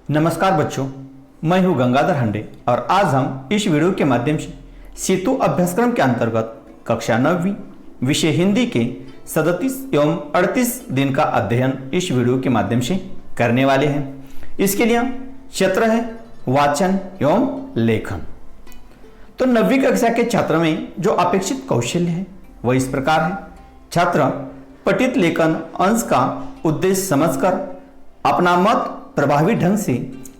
नमस्कार बच्चों, मैं हूं गंगाधर हंडे और आज हम इस वीडियो के माध्यम से सेतु अभ्यासक्रम के अंतर्गत कक्षा 9वीं विषय हिंदी के 37 एवं 38 दिन का अध्ययन इस वीडियो के माध्यम से करने वाले हैं। इसके लिए क्षेत्र है वाचन एवं लेखन। तो 9वीं कक्षा के छात्र में जो अपेक्षित कौशल्य है वह इस प्रकार है। छात्र पठित लेखन अंश का उद्देश्य समझकर अपना मत प्रभावी ढंग से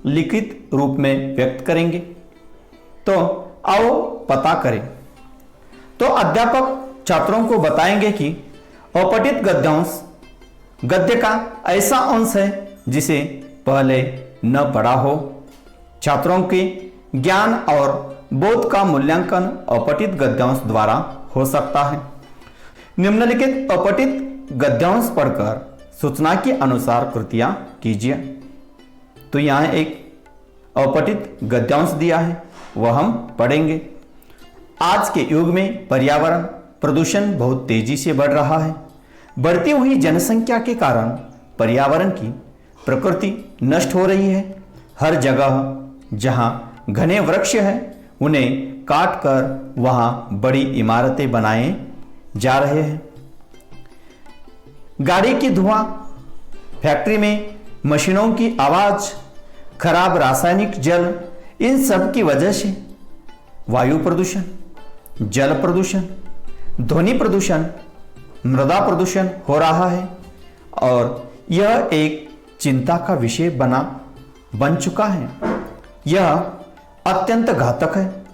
लिखित रूप में व्यक्त करेंगे। तो आओ पता करें। तो अध्यापक छात्रों को बताएंगे कि अपठित गद्यांश गद्य का ऐसा अंश है जिसे पहले न पढ़ा हो। छात्रों के ज्ञान और बोध का मूल्यांकन अपठित गद्यांश द्वारा हो सकता है। निम्नलिखित अपठित गद्यांश पढ़कर सूचना के अनुसार कृतियां कीजिए। तो यहां एक अपठित गद्यांश दिया है, वह हम पढ़ेंगे। आज के युग में पर्यावरण प्रदूषण बहुत तेजी से बढ़ रहा है। बढ़ती हुई जनसंख्या के कारण पर्यावरण की प्रकृति नष्ट हो रही है। हर जगह जहां घने वृक्ष हैं उन्हें काटकर वहां बड़ी इमारतें बनाए जा रहे हैं। गाड़ी की धुआं, फैक्ट्री में मशीनों की आवाज, खराब रासायनिक जल, इन सब की वजह से वायु प्रदूषण, जल प्रदूषण, ध्वनि प्रदूषण, मृदा प्रदूषण हो रहा है और यह एक चिंता का विषय बन चुका है। यह अत्यंत घातक है,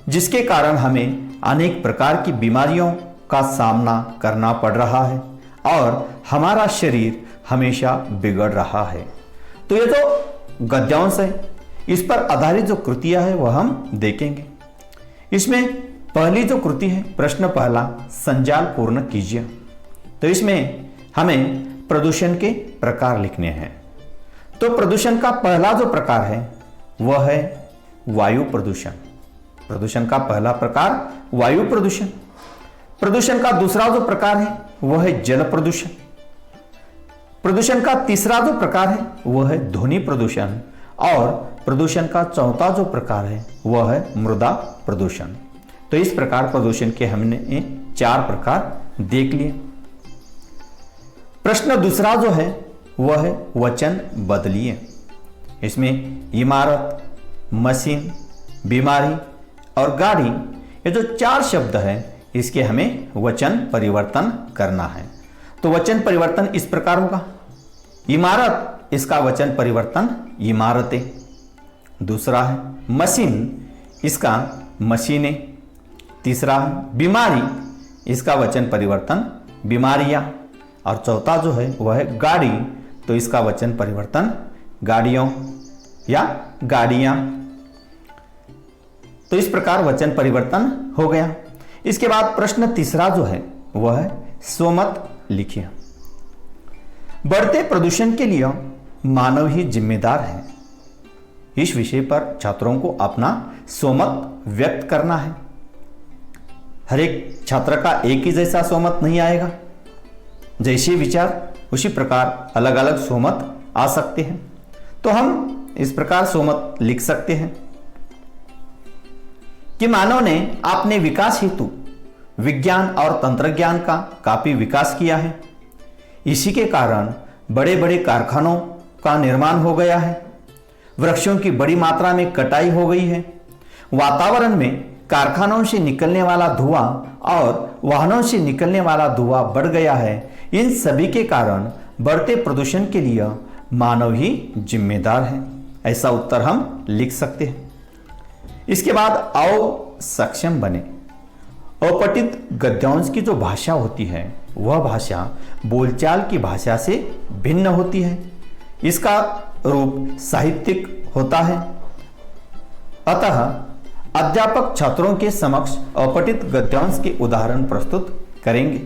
जिसके कारण हमें अनेक प्रकार की बीमारियों का सामना करना पड़ रहा है और हमारा शरीर हमेशा बिगड़ रहा है। तो ये जो गद्यांश है, इस पर आधारित जो कृतियां है वह हम देखेंगे। इसमें पहली जो कृति है, प्रश्न पहला, संजाल पूर्ण कीजिए। तो इसमें हमें प्रदूषण के प्रकार लिखने हैं। तो प्रदूषण का पहला जो प्रकार है वह है वायु प्रदूषण। प्रदूषण का पहला प्रकार वायु प्रदूषण। प्रदूषण का दूसरा जो प्रकार है वह है जल प्रदूषण। प्रदूषण का तीसरा जो प्रकार है वह है ध्वनि प्रदूषण और प्रदूषण का चौथा जो प्रकार है वह है मृदा प्रदूषण। तो इस प्रकार प्रदूषण के हमने 4 प्रकार देख लिए। प्रश्न दूसरा जो है वह है वचन बदलिए। इसमें इमारत, मशीन, बीमारी और गाड़ी, ये जो 4 शब्द है इसके हमें वचन परिवर्तन करना है। तो वचन परिवर्तन इस प्रकार होगा। इमारत, इसका वचन परिवर्तन इमारतें। दूसरा है मशीन, इसका मशीनें। तीसरा है बीमारी, इसका वचन परिवर्तन बीमारियां। और चौथा जो है वह है गाड़ी, तो इसका वचन परिवर्तन गाड़ियों या गाड़ियां। तो इस प्रकार वचन परिवर्तन हो गया। इसके बाद प्रश्न तीसरा जो है वह है स्वमत लिखिए। बढ़ते प्रदूषण के लिए मानव ही जिम्मेदार है। इस विषय पर छात्रों को अपना स्वमत व्यक्त करना है। हर एक छात्र का एक ही जैसा स्वमत नहीं आएगा। जैसे विचार उसी प्रकार अलग अलग स्वमत आ सकते हैं। तो हम इस प्रकार स्वमत लिख सकते हैं कि मानव ने अपने विकास हेतु विज्ञान और तंत्रज्ञान का काफी विकास किया है। इसी के कारण बड़े बड़े कारखानों का निर्माण हो गया है। वृक्षों की बड़ी मात्रा में कटाई हो गई है। वातावरण में कारखानों से निकलने वाला धुआं और वाहनों से निकलने वाला धुआं बढ़ गया है। इन सभी के कारण बढ़ते प्रदूषण के लिए मानव ही जिम्मेदार है। ऐसा उत्तर हम लिख सकते हैं। इसके बाद आओ सक्षम बने। अपठित गद्यांश की जो भाषा होती है वह भाषा बोलचाल की भाषा से भिन्न होती है। इसका रूप साहित्यिक होता है। अतः अध्यापक छात्रों के समक्ष अपठित गद्यांश के उदाहरण प्रस्तुत करेंगे।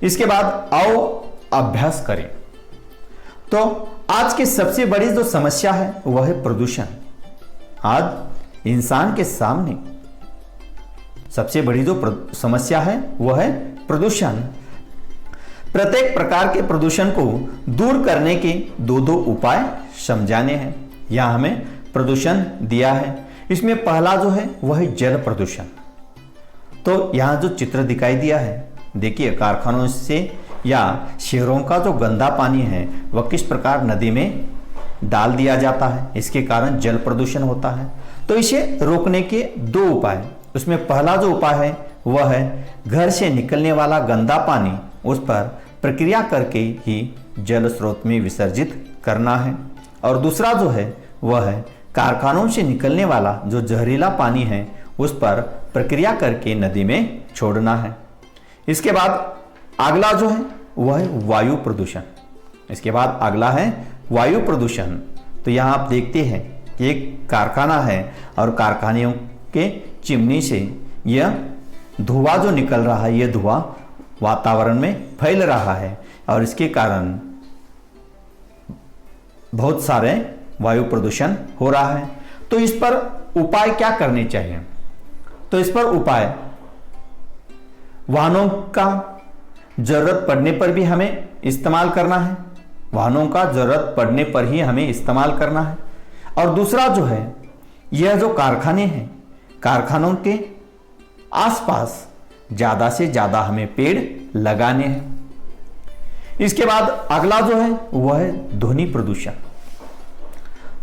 इसके बाद आओ अभ्यास करें। तो आज की सबसे बड़ी जो समस्या है वह है प्रदूषण। आज इंसान के सामने सबसे बड़ी जो समस्या है वह है प्रदूषण। प्रत्येक प्रकार के प्रदूषण को दूर करने के दो उपाय समझाने हैं। यहाँ हमें प्रदूषण दिया है, इसमें पहला जो है वह है जल प्रदूषण। तो यहाँ जो चित्र दिखाई दिया है, देखिए कारखानों से या शहरों का जो गंदा पानी है वह किस प्रकार नदी में डाल दिया जाता है, इसके कारण जल प्रदूषण होता है। तो इसे रोकने के दो उपाय, उसमें पहला जो उपाय है वह है घर से निकलने वाला गंदा पानी उस पर प्रक्रिया करके ही जल स्रोत में विसर्जित करना है, और दूसरा जो है वह है कारखानों से निकलने वाला जो जहरीला पानी है उस पर प्रक्रिया करके नदी में छोड़ना है। इसके बाद अगला जो है वह है वायु प्रदूषण। इसके बाद अगला है वायु प्रदूषण। तो यहाँ आप देखते हैं कि एक कारखाना है और कारखानों के चिमनी से यह धुआं जो निकल रहा है, यह धुआं वातावरण में फैल रहा है और इसके कारण बहुत सारे वायु प्रदूषण हो रहा है। तो इस पर उपाय क्या करने चाहिए? तो इस पर उपाय, वाहनों का जरूरत पड़ने पर भी हमें इस्तेमाल करना है, वाहनों का जरूरत पड़ने पर ही हमें इस्तेमाल करना है। और दूसरा जो है, यह जो कारखाने हैं, कारखानों के आसपास ज़्यादा से ज़्यादा हमें पेड़ लगाने हैं। इसके बाद अगला जो है वह है ध्वनि प्रदूषण।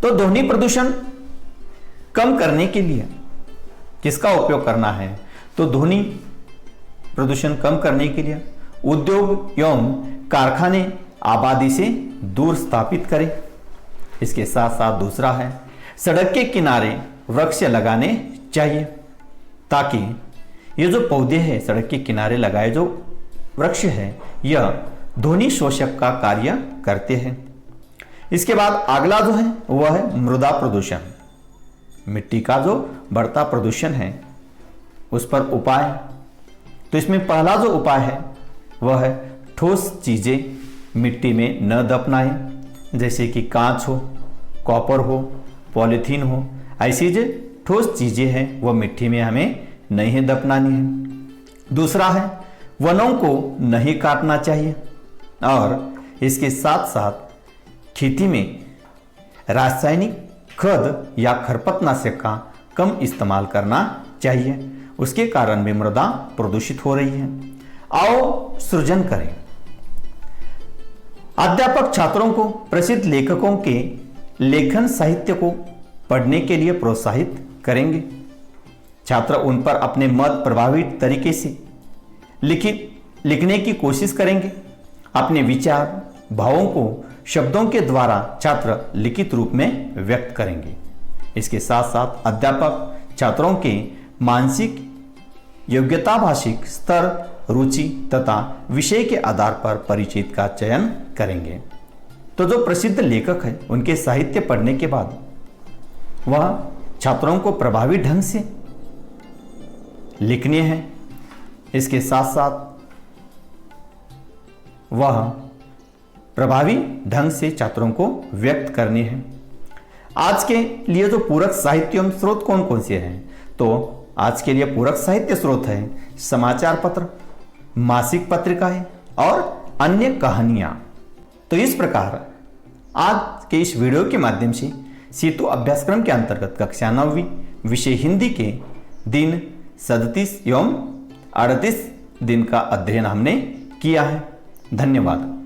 तो ध्वनि प्रदूषण कम करने के लिए किसका उपयोग करना है? तो ध्वनि प्रदूषण कम करने के लिए उद्योग एवं कारखाने आबादी से दूर स्थापित करें। इसके साथ साथ दूसरा है सड़क के किनारे वृक्ष लगाने चाहिए, ताकि ये जो पौधे हैं सड़क के किनारे लगाए जो वृक्ष है यह ध्वनि शोषक का कार्य करते हैं। इसके बाद अगला जो है वह है मृदा प्रदूषण। मिट्टी का जो बढ़ता प्रदूषण है उस पर उपाय। तो इसमें पहला जो उपाय है वह है ठोस चीज़ें मिट्टी में न दफनाएं, जैसे कि कांच हो, कॉपर हो, पॉलीथीन हो, ऐसी जो ठोस चीज़ें हैं वह मिट्टी में हमें नहीं दफनानी है। दूसरा है वनों को नहीं काटना चाहिए, और इसके साथ साथ खेती में रासायनिक खाद या खरपतनाशक का कम इस्तेमाल करना चाहिए, उसके कारण भी मृदा प्रदूषित हो रही है। आओ सृजन करें। अध्यापक छात्रों को प्रसिद्ध लेखकों के लेखन साहित्य को पढ़ने के लिए प्रोत्साहित करेंगे। छात्र उन पर अपने मत प्रभावी तरीके से लिखने की कोशिश करेंगे। अपने विचार भावों को शब्दों के द्वारा छात्र लिखित रूप में व्यक्त करेंगे। इसके साथ साथ अध्यापक छात्रों के मानसिक योग्यता, भाषिक स्तर, रुचि तथा विषय के आधार पर परिचित का चयन करेंगे। तो जो प्रसिद्ध लेखक है उनके साहित्य पढ़ने के बाद वह छात्रों को प्रभावी ढंग से लिखने हैं। इसके साथ साथ वह प्रभावी ढंग से छात्रों को व्यक्त करने हैं। आज के लिए जो पूरक साहित्य स्रोत कौन कौन से हैं? तो आज के लिए पूरक साहित्य स्रोत है समाचार पत्र, मासिक पत्रिकाएं और अन्य कहानियां। तो इस प्रकार आज के इस वीडियो के माध्यम से सेतु अभ्यासक्रम के अंतर्गत कक्षा 9वीं विषय हिंदी के दिन 37 एवं 38 दिन का अध्ययन हमने किया है। धन्यवाद।